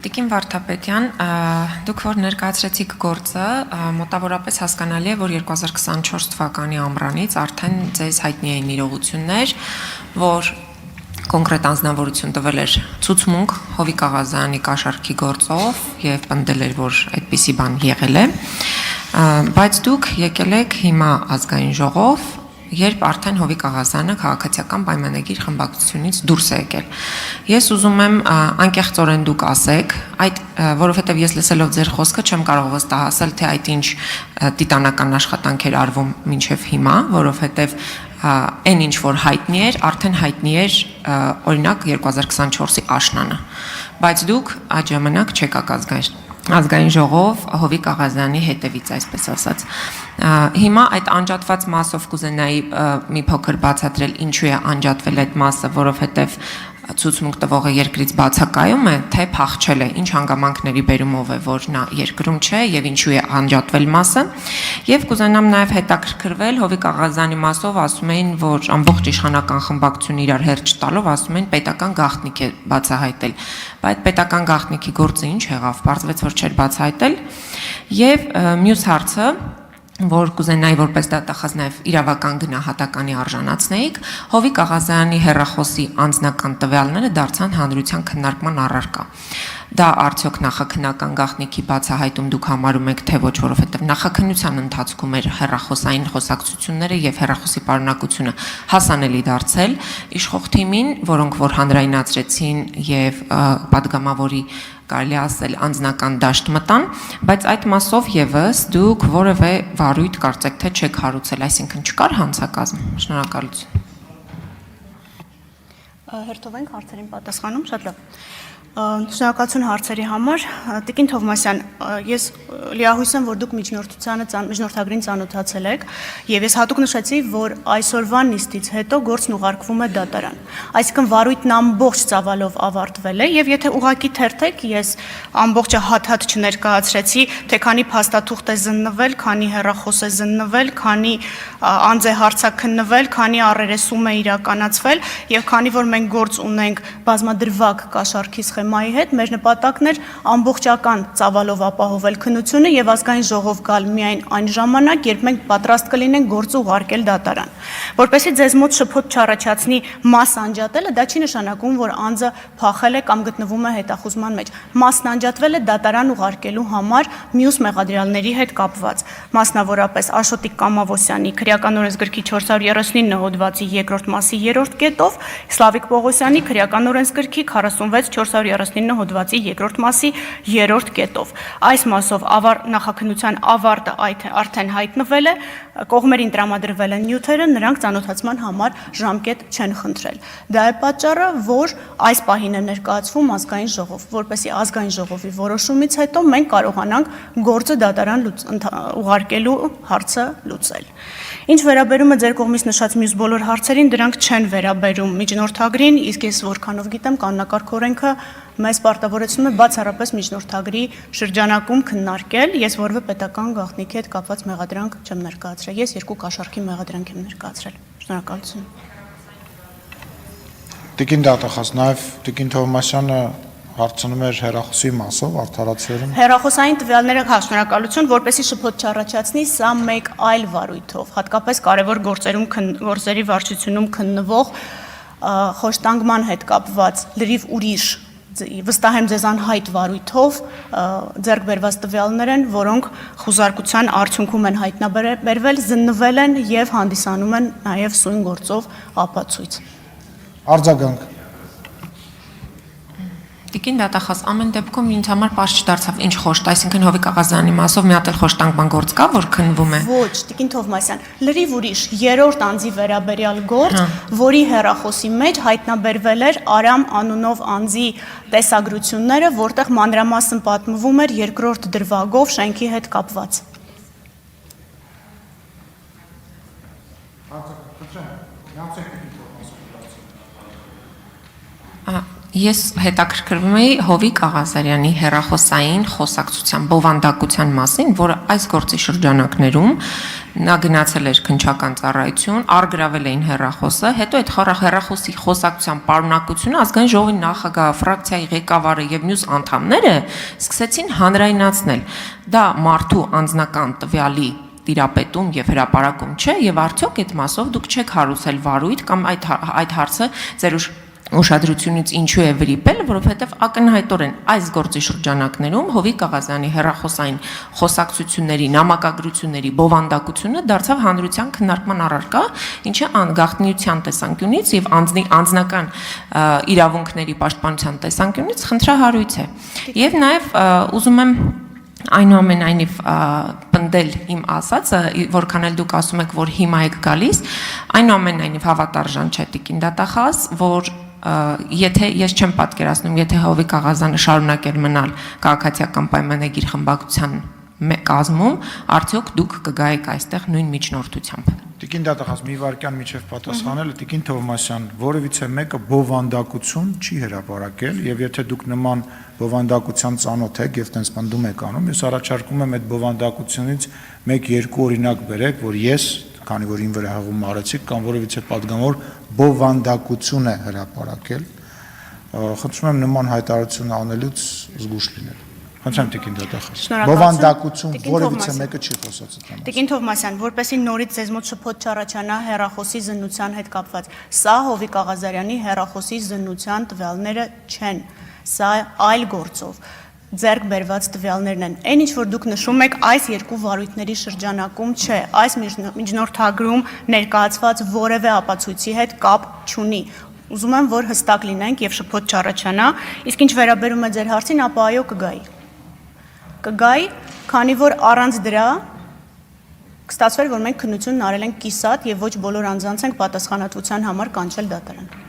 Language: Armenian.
Տիկին Վարդապետյան, դուք որ ներկայացրեցիք գործը, մոտավորապես հասկանալի է, որ 2024 թվականի ամռանից արդեն ձեզ հայտնի էին իրողություններ, որ կոնկրետ անձնավորություն տվել էր ցուցմունք Հովիկ Աղազյանի կաշառքի գործով եւ պնդել էր, որ այդպիսի բան եղել է, բայց դուք եկել եք հիմա ազգային ժողով, երբ արդեն Հովիկ Աղազյանը քաղաքացիական պայմանագիր խմբակցությունից դուրս է եկել։ Ես ուզում եմ անկեղծորեն դուք ասեք, որովհետև ես լսելով ձեր խոսքը չեմ կարող վստահել, թե այդ ինչ տիտանական աշխատանք էր արվում մինչև հիմա, որովհետև այն ինչ որ հայտնի էր, արդեն հայտնի էր օրինակ 2024-ի աշնանը, բայց դուք այդ ժամանակ չեկաք ազգային ժողով Հովիկ Աղազյանի հետևից, այսպես ասած։ Հիմա այդ անջատված մասով կուզենայի մի փոքր բացատրել ինչու է անջատվել այդ մասը, որովհետև ցուցմունք տվողը երկրից բացակայում է, թե փախչել է, ինչ հանգամանքների բերումով է, որ նա երկրում չէ եւ ինչու է անջատվել մասը։ Եվ կուզենամ նաեւ հետաքրքրվել Հովիկ Աղազյանի մասով, ասում էին, որ ամբողջ իշխանական խմբակցությունը իրար հերթ չտալով, ասում են պետական գաղտնիք է բացահայտել։ Բայց պետական գաղտնիքի գործը ինչ եղավ, պարզվեց, որ չէր բացահայտել։ Եվ մյուս հարցը, որ կուզենայի որպես դատախազ նաև իրավական գնահատականի արժանացնեիք, Հովիկ Աղազյանի հեռախոսի անձնական տվյալները դարձան հանրության քննարկման առարկա։ Դա արդյոք նախաքննական գաղտնիքի բացահայտում դուք համարում եք, թե ոչ, որովհետև նախաքննության ընթացքում էր հեռախոսային խոսակցությունները եւ հեռախոսի պարունակությունը հասանելի դարձել իշխող թիմին, որոնք որ հանրայնացրեցին եւ падգամավորի կարելի ասել անձնական դաշտ մտան, բայց այդ մասով եւս դուք որևէ վարույթ կարծեք թե չեք հարուցել, այսինքն չկար հանցակազմ։ Շնորհակալություն։ Հերթով ենք հարցերին պատասխանում, շատ լավ։ Շնորհակալություն հարցերի համար։ Տիկին Թովմասյան, ես լիահույս եմ, որ դուք միջնորդագրին ծանոթացել եք, եւ ես հատուկ նշեցի, որ այսօրվա նիստից հետո գործն ուղարկվում է դատարան։ Այսինքն վարույթն ամբողջ ծավալով ավարտվել է, եւ եթե ուղակի թերթեք, ես ամբողջը հատ-հատ չներկայացրեցի, թե քանի փաստաթուղթ է զննվել, քանի հեռախոս է զննվել, քանի անձ է հարցաքննվել, քանի առերեսում է իրականացվել, եւ քանի որ մենք գործ ունենք բազմադրվակ կաշառքի սխեմայի հետ, մեր նպատակն էր ամբողջական ծավալով ապահովել քննությունը եւ ազգային ժողով գալ միայն այն ժամանակ, երբ մենք պատրաստ կլինենք գործը ուղարկել դատարան։ Որպեսզի ձեզ մոտ շփոթ չառաջացնի մաս անջատելը, դա չի նշանակում, որ անձը փախել է կամ գտնվում է հետախուզման մեջ։ Մասն անջատվել է դատարան ուղարկելու համար մյուս մեղադրյալների հետ կապված, մասնավորապես Աշոտիկ Կամավոսյանի քրեական օրենսգրքի 439 հոդվածի 2-րդ մասի 3-րդ կետով, Սլավիկ Պողոսյանի քրեական օրենսգրքի 46-439 հոդվածի 2-րդ մասի 3-րդ կետով։ Այս մասով նախաքննության ավարտը արդեն հայտնվել է, կողմերին տրամադրվել են նյութերը, նրանք ծանոթացման համար ժամկետ չեն խնդրել։ Դա է պատճառը, որ այս պահին է ներկայացվում ազգային ժողով, որպեսզի ազգային ժողովի որոշումից հետո մենք կարողանանք գործը դատարան ուղարկելու հարցը լուծել։ Ինչ վերաբերում է ձեր կողմից նշած մյուս բոլոր հարցերին, դրանք չեն վերաբերում միջնորդագրին, իսկ ես որքանով գիտեմ, կանոնակարգ օրենքը մեզ պարտավորեցնում է բացառապես միջնորդագրի շրջանակում քննարկել, ես որևէ պետական գաղտնիքի հետ կապված մեղադրանք չեմ ներկայացրել, ես 2 կաշառքի մեղադրանք եմ ներկայացրել։ Շնորհակալություն։ Տիկին դատախազ, նաև Տիկին Թովմասյանը հարցնում էր հեռախոսի մասով, արդարացիորեն։ Հեռախոսային տվյալները, շնորհակալություն, որպեսզի շփոթ չառաջացնի, սա մեկ այլ վարույթով, հատկապես կարևոր գործերի վարչությունում քննվող խոշտանգման հետ կապված լրիվ ուրիշ, վստահ եմ ձեզ անհայտ վարույթով ձեռք բերված տվյալներ են, որոնք խուզարկության արդյունքում են հայտնաբերվել, զննվել են եւ հանդիսանում են նաեւ սույն գործով ապացույց։ Արձագանք։ Տիկին դատախազ, ամեն դեպքում ինձ համար պարզ չդարձավ ինչ խոշտ, այսինքն Հովիկ Աղազյանի մասով մի հատ էլ խոշտանգման գործ կա, որ քննվում է։ Ոչ, Տիկին Թովմասյան, լրիվ ուրիշ 3-րդ անձի վերաբերյալ գործ, որի հեռախոսի մեջ հայտնաբերվել էր Արամ անունով անձի տեսագրությունները, որտեղ մանրամասն պատմվում էր 2-րդ դրվագով շենքի հետ կապված։ Ես հետաքրքրվում էի Հովիկ Աղազարյանի հեռախոսային խոսակցության բովանդակության մասին, որը այս գործի շրջանակներում նա գնացել էր քննչական ծառայություն, առգրավել էին հեռախոսը, հետո այդ հեռախոսի խոսակցության պարունակությունը ազգային ժողովի նախագահ, ֆրակցիայի ղեկավարը եւ մյուս անդամները սկսեցին հանրայնացնել։ Դա մարդու անձնական տվյալի տիրապետում եւ հրապարակում չէ, եւ արդյոք այդ մասով դուք չեք հարուցել վարույթ կամ այդ հարցը ձեր ուշադրությունից ինչու է վրիպել, որովհետև ակնհայտորեն այս գործի շրջանակներում Հովիկ Աղազյանի հեռախոսային խոսակցությունների, նամակագրությունների բովանդակությունը դարձավ հանրության քննարկման առարկա, ինչը գաղտնիության տեսանկյունից եւ անձնական իրավունքների պաշտպանության տեսանկյունից խնդրահարույց է։ Եվ նաեւ ուզում եմ այնուամենայնիվ պնդել իմ ասածը, որքան էլ դուք ասում եք, որ հիմա եք գալիս, այնուամենայնիվ հավատարժան չէ Տիկին դատախազ, որ եթե ես չեմ պատկերացնում, եթե Հովիկ Աղազյանը շարունակեր մնալ քաղաքացիական պայմանագիր խմբակցության կազմում, արդյոք դուք կգայիք այստեղ նույն միջնորդությամբ։ Տիկին դատախազ մի վարքյան միջև պատասխանելը Տիկին Թովմասյան, որևիցե մեկը բովանդակություն չի հրապարակել, եւ եթե դուք նման բովանդակության ծանոթ եք եւ տենց պնդում եք անում, ես առաջարկում եմ այդ բովանդակությունից 1-2 օրինակ բերեք, որ ես, քանի որ ին վրա հղում արեցիք կամ որևիցե պատգամավոր բովանդակություն է հրապարակել, խնդրում եմ նման հայտարարություն անելուց զգուշ լինել։ Խնդրեմ Տիկին դատախազ։ Բովանդակություն որևիցե մեկը չի խոսած այդ մասին։ Տիկին Թովմասյան, որպեսզի նորից ձեզ մոտ շփոթ չառաջանա հեռախոսի զննության հետ կապված, սա Հովիկ Աղազարյանի հեռախոսի զննության տվյալները չեն, սա այլ գործով ձեռք բերված տվյալներն են։ Այն ինչ որ դուք նշում եք, այս երկու վարույթների շրջանակում չէ, այս միջնորդագրում ներկայացված որևէ ապացույցի հետ կապ չունի։ Ուզում եմ, որ հստակ լինենք եւ շփոթ չառաջանա, իսկ ինչ վերաբերում է ձեր հարցին, ապա այո կգայի, քանի որ առանց դրա կստացվեր, որ մենք քննությունն արել ենք կիսատ եւ ոչ բոլոր անձանց ենք պատասխանատվության համար կանչել դատարան։